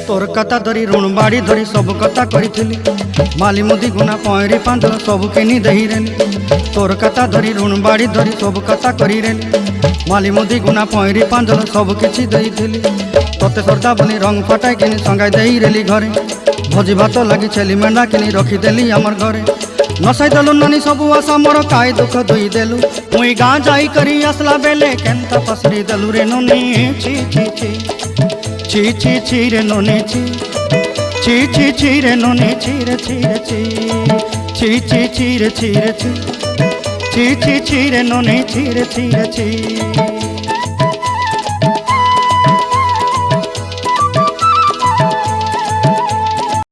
तोर कथा धरी ऋण बाड़ी धरी सब कथा करी माली मुदी गुना पयरी पांदल सब किनी दही रेली। तोर कथा धरी ऋण बाड़ी धरी सब कथा करी रेली माली मुदी गुना पयरी पांदल सब किछि दही थेली। तोते सरदा बनी रंग फटाई किनी संगाई दही रेली घरे भोजी भात लगी छेली मेंढा किनी रखीदेली आमर घरे। नसाई देलु नानी सबु आशा मोर काई दुख दुई देलु मुई गाँ जाई करी आसला बेले केनता पसरी देलु रे नोनी छी छी छी छी छी छी रे नोनी छी छी छी छी रे नोनी छी रे छी रे छी छी छी छी रे छी रे छी छी छी छी रे नोनी छी रे छी रे छी।